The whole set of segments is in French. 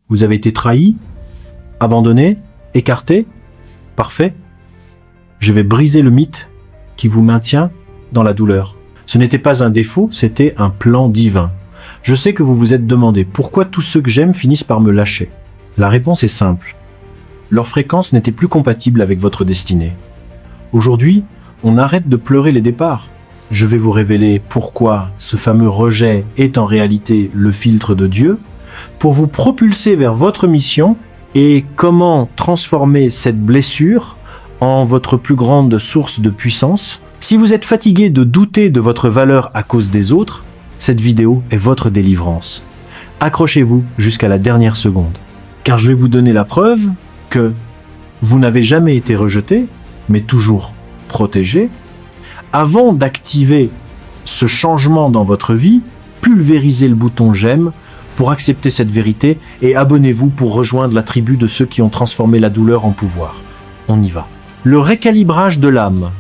Vous avez été trahi, abandonné, écarté. Parfait. Je vais briser le mythe qui vous maintient dans la douleur. Ce n'était pas un défaut, c'était un plan divin. Je sais que vous vous êtes demandé pourquoi tous ceux que j'aime finissent par me lâcher. La réponse est simple. Leur fréquence n'était plus compatible avec votre destinée. Aujourd'hui, on arrête de pleurer les départs. Je vais vous révéler pourquoi ce fameux rejet est en réalité le filtre de Dieu, pour vous propulser vers votre mission et comment transformer cette blessure en votre plus grande source de puissance. Si vous êtes fatigué de douter de votre valeur à cause des autres, cette vidéo est votre délivrance. Accrochez-vous jusqu'à la dernière seconde, car je vais vous donner la preuve que vous n'avez jamais été rejeté, mais toujours protégé. Avant d'activer ce changement dans votre vie, pulvérisez le bouton j'aime pour accepter cette vérité et abonnez-vous pour rejoindre la tribu de ceux qui ont transformé la douleur en pouvoir. On y va. Le récalibrage de l'âme.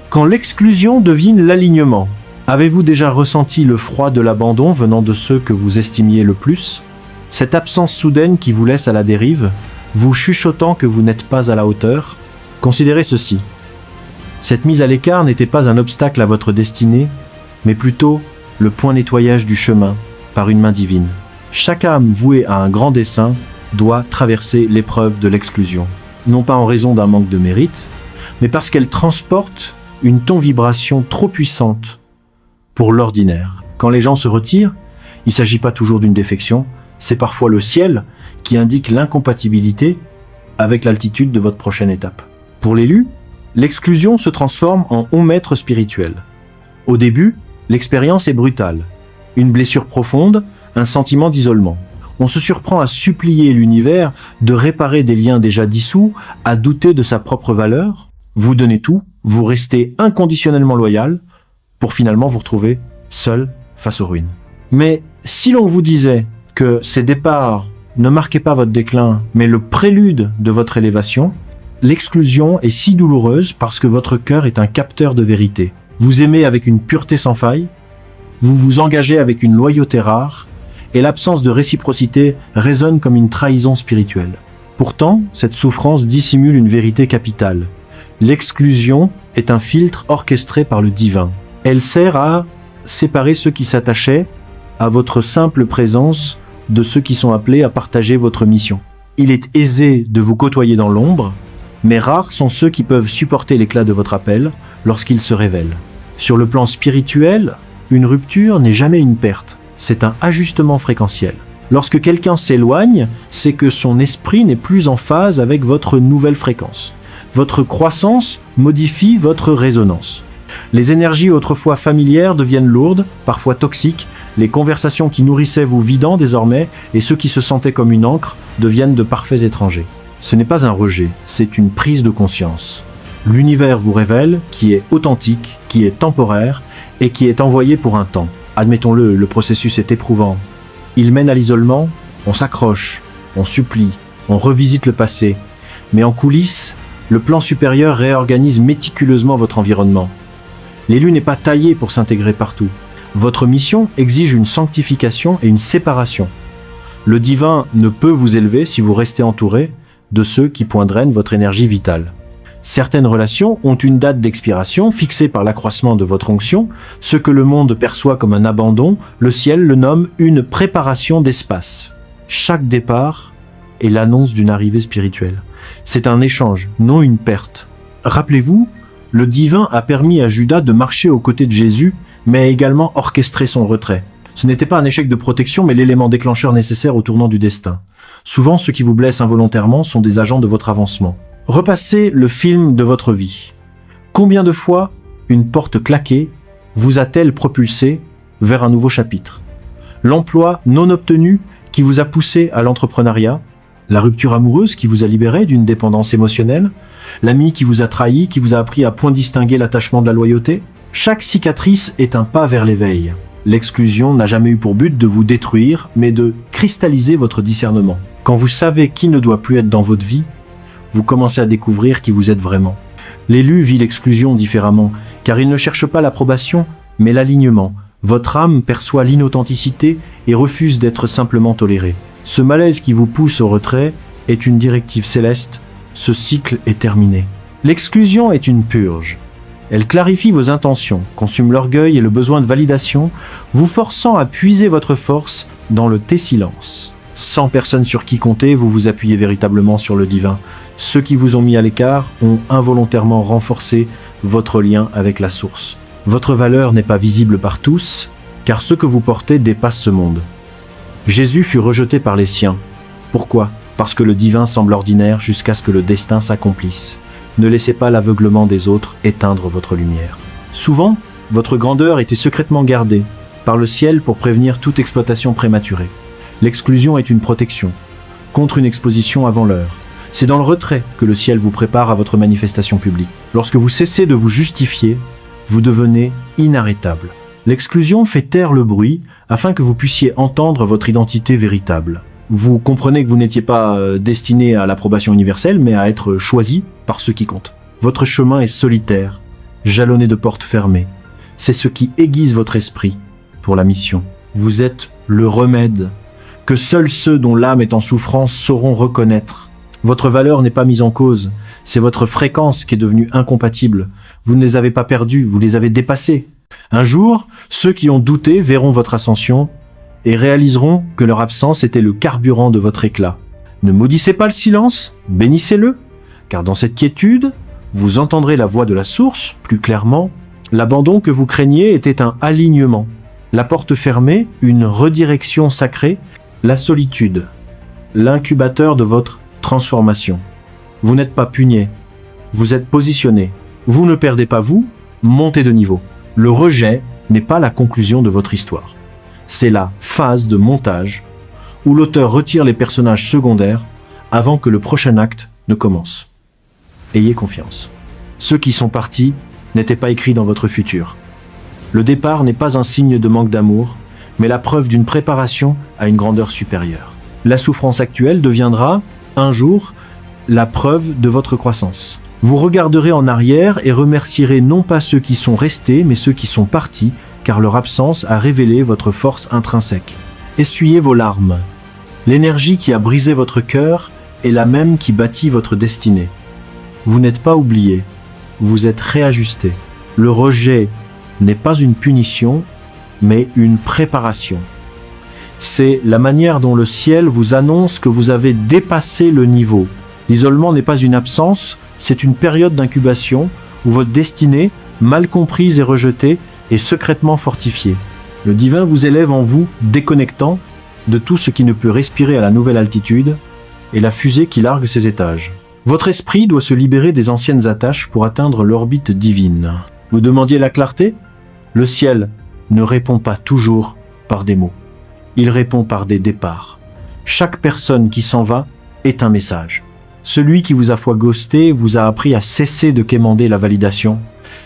Quand l'exclusion devine l'alignement, avez-vous déjà ressenti le froid de l'abandon venant de ceux que vous estimiez le plus? Cette absence soudaine qui vous laisse à la dérive, vous chuchotant que vous n'êtes pas à la hauteur? Considérez ceci. Cette mise à l'écart n'était pas un obstacle à votre destinée, mais plutôt le point nettoyage du chemin par une main divine. Chaque âme vouée à un grand dessein doit traverser l'épreuve de l'exclusion. Non pas en raison d'un manque de mérite, mais parce qu'elle transporte une ton-vibration trop puissante pour l'ordinaire. Quand les gens se retirent, il ne s'agit pas toujours d'une défection, c'est parfois le ciel qui indique l'incompatibilité avec l'altitude de votre prochaine étape. Pour l'élu, l'exclusion se transforme en haut maître spirituel. Au début, l'expérience est brutale. Une blessure profonde, un sentiment d'isolement. On se surprend à supplier l'univers de réparer des liens déjà dissous, à douter de sa propre valeur. Vous donnez tout, vous restez inconditionnellement loyal, pour finalement vous retrouver seul face aux ruines. Mais si l'on vous disait que ces départs ne marquaient pas votre déclin, mais le prélude de votre élévation, l'exclusion est si douloureuse parce que votre cœur est un capteur de vérité. Vous aimez avec une pureté sans faille, vous vous engagez avec une loyauté rare, et l'absence de réciprocité résonne comme une trahison spirituelle. Pourtant, cette souffrance dissimule une vérité capitale. L'exclusion est un filtre orchestré par le divin. Elle sert à séparer ceux qui s'attachaient à votre simple présence de ceux qui sont appelés à partager votre mission. Il est aisé de vous côtoyer dans l'ombre, mais rares sont ceux qui peuvent supporter l'éclat de votre appel lorsqu'il se révèle. Sur le plan spirituel, une rupture n'est jamais une perte. C'est un ajustement fréquentiel. Lorsque quelqu'un s'éloigne, c'est que son esprit n'est plus en phase avec votre nouvelle fréquence. Votre croissance modifie votre résonance. Les énergies autrefois familières deviennent lourdes, parfois toxiques. Les conversations qui nourrissaient vous vidant désormais, et ceux qui se sentaient comme une encre deviennent de parfaits étrangers. Ce n'est pas un rejet, c'est une prise de conscience. L'univers vous révèle qui est authentique, qui est temporaire et qui est envoyé pour un temps. Admettons-le, le processus est éprouvant. Il mène à l'isolement, on s'accroche, on supplie, on revisite le passé. Mais en coulisses, le plan supérieur réorganise méticuleusement votre environnement. L'élu n'est pas taillé pour s'intégrer partout. Votre mission exige une sanctification et une séparation. Le divin ne peut vous élever si vous restez entouré de ceux qui drainent votre énergie vitale. Certaines relations ont une date d'expiration fixée par l'accroissement de votre onction. Ce que le monde perçoit comme un abandon, le ciel le nomme une préparation d'espace. Chaque départ est l'annonce d'une arrivée spirituelle. C'est un échange, non une perte. Rappelez-vous, le divin a permis à Judas de marcher aux côtés de Jésus, mais a également orchestré son retrait. Ce n'était pas un échec de protection, mais l'élément déclencheur nécessaire au tournant du destin. Souvent, ceux qui vous blessent involontairement sont des agents de votre avancement. Repassez le film de votre vie. Combien de fois une porte claquée vous a-t-elle propulsé vers un nouveau chapitre? L'emploi non obtenu qui vous a poussé à l'entrepreneuriat? La rupture amoureuse qui vous a libéré d'une dépendance émotionnelle? L'ami qui vous a trahi, qui vous a appris à point distinguer l'attachement de la loyauté? Chaque cicatrice est un pas vers l'éveil. L'exclusion n'a jamais eu pour but de vous détruire, mais de cristalliser votre discernement. Quand vous savez qui ne doit plus être dans votre vie, vous commencez à découvrir qui vous êtes vraiment. L'élu vit l'exclusion différemment, car il ne cherche pas l'approbation, mais l'alignement. Votre âme perçoit l'inauthenticité et refuse d'être simplement tolérée. Ce malaise qui vous pousse au retrait est une directive céleste. Ce cycle est terminé. L'exclusion est une purge. Elle clarifie vos intentions, consume l'orgueil et le besoin de validation, vous forçant à puiser votre force dans le T-silence. Sans personne sur qui compter, vous vous appuyez véritablement sur le divin. Ceux qui vous ont mis à l'écart ont involontairement renforcé votre lien avec la source. Votre valeur n'est pas visible par tous, car ce que vous portez dépasse ce monde. Jésus fut rejeté par les siens. Pourquoi ? Parce que le divin semble ordinaire jusqu'à ce que le destin s'accomplisse. Ne laissez pas l'aveuglement des autres éteindre votre lumière. Souvent, votre grandeur était secrètement gardée par le ciel pour prévenir toute exploitation prématurée. L'exclusion est une protection contre une exposition avant l'heure. C'est dans le retrait que le ciel vous prépare à votre manifestation publique. Lorsque vous cessez de vous justifier, vous devenez inarrêtable. L'exclusion fait taire le bruit afin que vous puissiez entendre votre identité véritable. Vous comprenez que vous n'étiez pas destiné à l'approbation universelle, mais à être choisi par ceux qui comptent. Votre chemin est solitaire, jalonné de portes fermées. C'est ce qui aiguise votre esprit pour la mission. Vous êtes le remède que seuls ceux dont l'âme est en souffrance sauront reconnaître. Votre valeur n'est pas mise en cause, c'est votre fréquence qui est devenue incompatible. Vous ne les avez pas perdus, vous les avez dépassés. Un jour, ceux qui ont douté verront votre ascension et réaliseront que leur absence était le carburant de votre éclat. Ne maudissez pas le silence, bénissez-le, car dans cette quiétude, vous entendrez la voix de la source plus clairement. L'abandon que vous craigniez était un alignement. La porte fermée, une redirection sacrée, la solitude, l'incubateur de votre transformation. Vous n'êtes pas pugné, vous êtes positionné. Vous ne perdez pas vous, montez de niveau. Le rejet n'est pas la conclusion de votre histoire. C'est la phase de montage où l'auteur retire les personnages secondaires avant que le prochain acte ne commence. Ayez confiance. Ceux qui sont partis n'étaient pas écrits dans votre futur. Le départ n'est pas un signe de manque d'amour, mais la preuve d'une préparation à une grandeur supérieure. La souffrance actuelle deviendra, un jour, la preuve de votre croissance. Vous regarderez en arrière et remercierez non pas ceux qui sont restés, mais ceux qui sont partis, car leur absence a révélé votre force intrinsèque. Essuyez vos larmes. L'énergie qui a brisé votre cœur est la même qui bâtit votre destinée. Vous n'êtes pas oublié, vous êtes réajusté. Le rejet n'est pas une punition, mais une préparation. C'est la manière dont le ciel vous annonce que vous avez dépassé le niveau. L'isolement n'est pas une absence, c'est une période d'incubation où votre destinée, mal comprise et rejetée, est secrètement fortifiée. Le divin vous élève en vous, déconnectant de tout ce qui ne peut respirer à la nouvelle altitude et la fusée qui largue ses étages. Votre esprit doit se libérer des anciennes attaches pour atteindre l'orbite divine. Vous demandiez la clarté ? Le ciel ne répond pas toujours par des mots. Il répond par des départs. Chaque personne qui s'en va est un message. Celui qui vous a fois ghosté vous a appris à cesser de quémander la validation.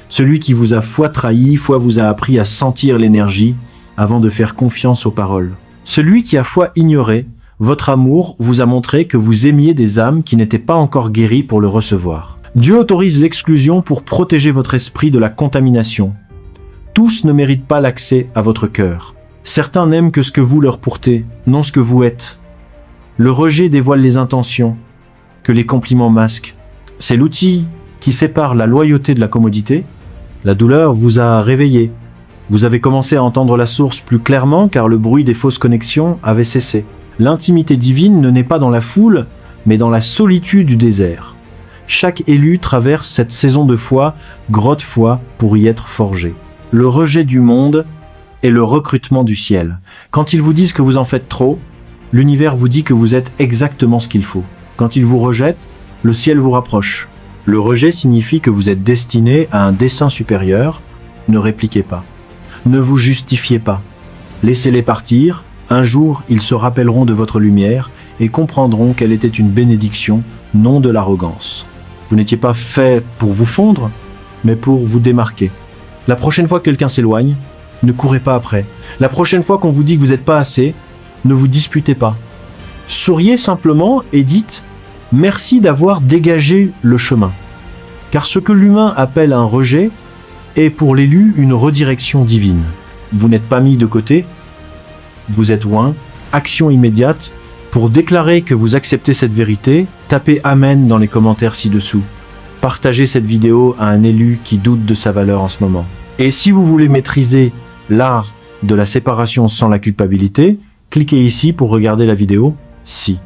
Celui qui vous a fois trahi, fois vous a appris à sentir l'énergie avant de faire confiance aux paroles. Celui qui a fois ignoré votre amour vous a montré que vous aimiez des âmes qui n'étaient pas encore guéries pour le recevoir. Dieu autorise l'exclusion pour protéger votre esprit de la contamination. Tous ne méritent pas l'accès à votre cœur. Certains n'aiment que ce que vous leur portez, non ce que vous êtes. Le rejet dévoile les intentions que les compliments masquent. C'est l'outil qui sépare la loyauté de la commodité. La douleur vous a réveillé. Vous avez commencé à entendre la source plus clairement car le bruit des fausses connexions avait cessé. L'intimité divine ne naît pas dans la foule, mais dans la solitude du désert. Chaque élu traverse cette saison de foi, grotte foi, pour y être forgé. Le rejet du monde est le recrutement du ciel. Quand ils vous disent que vous en faites trop, l'univers vous dit que vous êtes exactement ce qu'il faut. Quand il vous rejette, le ciel vous rapproche. Le rejet signifie que vous êtes destiné à un dessein supérieur. Ne répliquez pas. Ne vous justifiez pas. Laissez-les partir. Un jour, ils se rappelleront de votre lumière et comprendront qu'elle était une bénédiction, non de l'arrogance. Vous n'étiez pas fait pour vous fondre, mais pour vous démarquer. La prochaine fois que quelqu'un s'éloigne, ne courez pas après. La prochaine fois qu'on vous dit que vous n'êtes pas assez, ne vous disputez pas. Souriez simplement et dites « Merci d'avoir dégagé le chemin ». Car ce que l'humain appelle un rejet est pour l'élu une redirection divine. Vous n'êtes pas mis de côté, vous êtes loin, action immédiate, Pour déclarer que vous acceptez cette vérité, tapez Amen dans les commentaires ci-dessous. Partagez cette vidéo à un élu qui doute de sa valeur en ce moment. Et si vous voulez maîtriser l'art de la séparation sans la culpabilité, cliquez ici pour regarder la vidéo ci.